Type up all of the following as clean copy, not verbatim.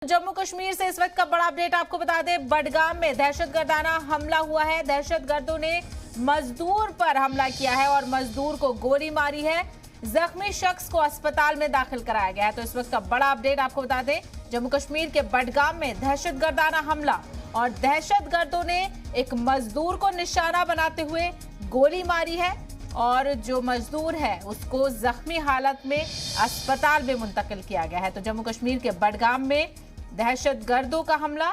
जम्मू कश्मीर से इस वक्त का बड़ा अपडेट आपको बता दें। बडगाम में दहशतगर्दाना हमला हुआ है। दहशतगर्दों ने मजदूर पर हमला किया है और मजदूर को गोली मारी है। जख्मी शख्स को अस्पताल में दाखिल कराया गया है। तो इस वक्त का बड़ा अपडेट आपको बता दें, जम्मू कश्मीर के बडगाम में दहशतगर्दाना हमला और दहशतगर्दों ने एक मजदूर को निशाना बनाते हुए गोली मारी है और जो मजदूर है उसको जख्मी हालत में अस्पताल में मुंतकिल किया गया है। तो जम्मू कश्मीर के बडगाम में दहशतगर्दों का हमला।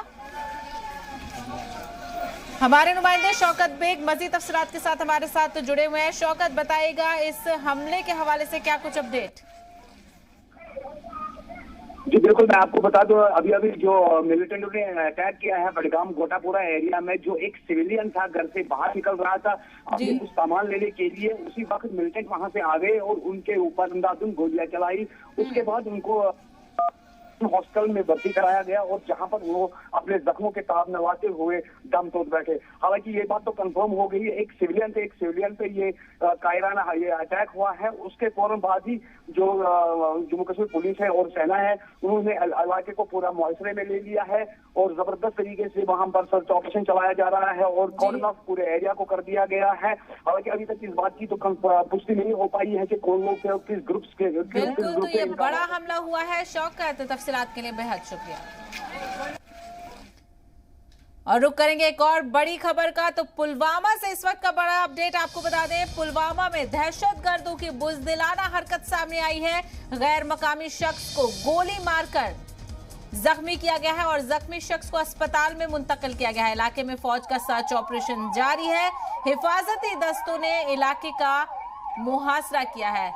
हमारे नुमाइंदे शौकत बेग मजीद तफसीलात के साथ हमारे साथ जुड़े हुए हैं। शौकत, बताइएगा इस हमले के हवाले से क्या कुछ अपडेट? जी बिल्कुल, मैं आपको बता दूं, अभी जो मिलिटेंटों ने अटैक किया है बडगाम गोटापुरा एरिया में। जो एक सिविलियन था घर से बाहर निकल रहा था अपने कुछ सामान लेने के लिए, उसी वक्त मिलिटेंट वहां से आ गए और उनके ऊपर अंधाधुंध गोलियां चलाई। उसके बाद उनको हॉस्पिटल में भर्ती कराया गया और जहां पर वो अपने जख्मों के ताब नवाते हुए दम तोड़ बैठे। हालांकि ये बात तो कंफर्म हो गई है, एक सिविलियन पे ये कायराना ये अटैक हुआ है। उसके फौरन बाद ही जो जम्मू कश्मीर पुलिस है और सेना है, उन्होंने इलाके को पूरा मुआसरे में ले लिया है और जबरदस्त तरीके से वहां पर सर्च ऑपरेशन चलाया जा रहा है और कॉर्डन ऑफ पूरे एरिया को कर दिया गया है। हालांकि अभी तक इस बात की तो पुष्टि नहीं हो पाई है कि कौन लोग किस ग्रुप्स के। बिल्कुल, तो ये बड़ा हमला हुआ है। शौकत, तफसीलात के लिए बेहद शुक्रिया। और रुक करेंगे एक और बड़ी खबर का। तो पुलवामा से इस वक्त का बड़ा अपडेट आपको बता दें। पुलवामा में दहशतगर्दों की बुज़दिलाना हरकत सामने आई है। गैर मकामी शख्स को गोली मारकर जख्मी किया गया है और जख्मी शख्स को अस्पताल में मुंतकिल किया गया है। इलाके में फौज का सर्च ऑपरेशन जारी है। हिफाजती दस्तों ने इलाके का मुहासरा किया है।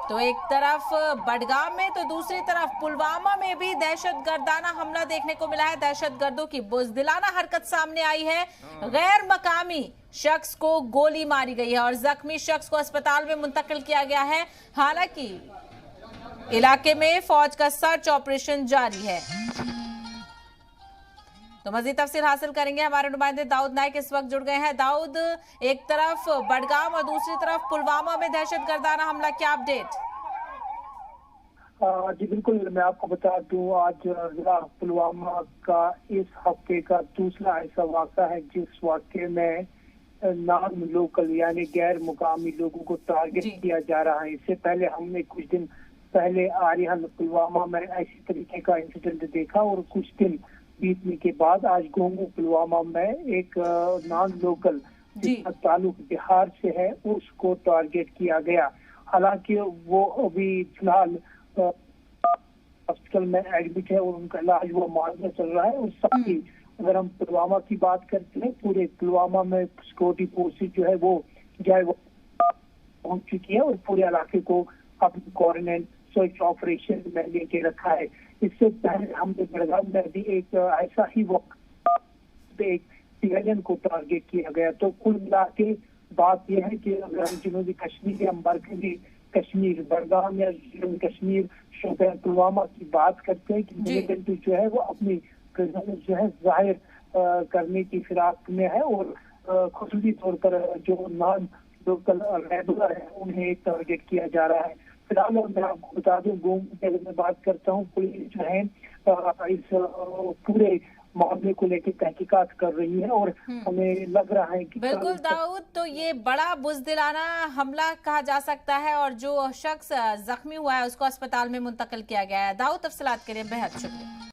तो एक तरफ बडगाम में तो दूसरी तरफ पुलवामा में भी दहशतगर्दाना हमला देखने को मिला है। दहशतगर्दों की बुज़दिलाना हरकत सामने आई है। गैर मकामी शख्स को गोली मारी गई है और जख्मी शख्स को अस्पताल में मुंतकिल किया गया है। हालांकि इलाके में फौज का सर्च ऑपरेशन जारी है। तो मजीद तफसील हासिल करेंगे। हमारे नुमाइंदे दाऊद नाइक इस वक्त जुड़ गए हैं। दाऊद, एक तरफ बडगाम और दूसरी तरफ पुलवामा में दहशतगर्दाना हमला, क्या अपडेट? जी बिल्कुल, मैं आपको बता दूं, आज जिला पुलवामा का इस हफ्ते का दूसरा ऐसा वाक़ा है जिस वाक़े में नॉन लोकल यानी गैर मुकामी लोगों को टारगेट किया जा रहा है। इससे पहले हमने कुछ दिन पहले आरियान पुलवामा में ऐसी तरीके का इंसिडेंट देखा और कुछ दिन बीतने के बाद आज गोंगू पुलवामा में एक नॉन लोकल जिसका ताल्लुक बिहार से है उसको टारगेट किया गया। हालांकि वो अभी फिलहाल हॉस्पिटल में एडमिट है और उनका इलाज वो मुआवजा चल रहा है। और साथ ही अगर हम पुलवामा की बात करते हैं, पूरे पुलवामा में सिक्योरिटी फोर्सेज जो है वो पहुंच चुकी है और पूरे इलाके को अपनी कोऑर्डिनेट सर्च ऑपरेशन में लेके रखा है। इससे पहले हमने बडगाम में भी एक ऐसा ही वक्त एक सिविलियन को टारगेट किया गया। तो कुल मिला के बात यह है कि अगर हम जनूबी कश्मीर या मरकजी कश्मीर, बडगाम या जनूबी कश्मीर, शोपियां, पुलवामा की बात करते हैं कि मिलिटेंट जो है वो अपनी प्रेजेंस जो है जाहिर करने की फिराक में है और खुसूसी तौर पर जो नॉन लोकल रेगुलर है उन्हें टारगेट किया जा रहा है। फिलहाल मैं आपको बता दूं, गोंगू की अगर मैं बात करता हूँ, पुलिस जो है इस पूरे मामले को लेकर तहकीकात कर रही है और हमें लग रहा है कि बिल्कुल दाऊद, तो ये बड़ा बुज़दिलाना हमला कहा जा सकता है और जो शख्स जख्मी हुआ है उसको अस्पताल में मुंतकिल किया गया है। दाऊद, तफसीलात के लिए बेहद शुक्रिया।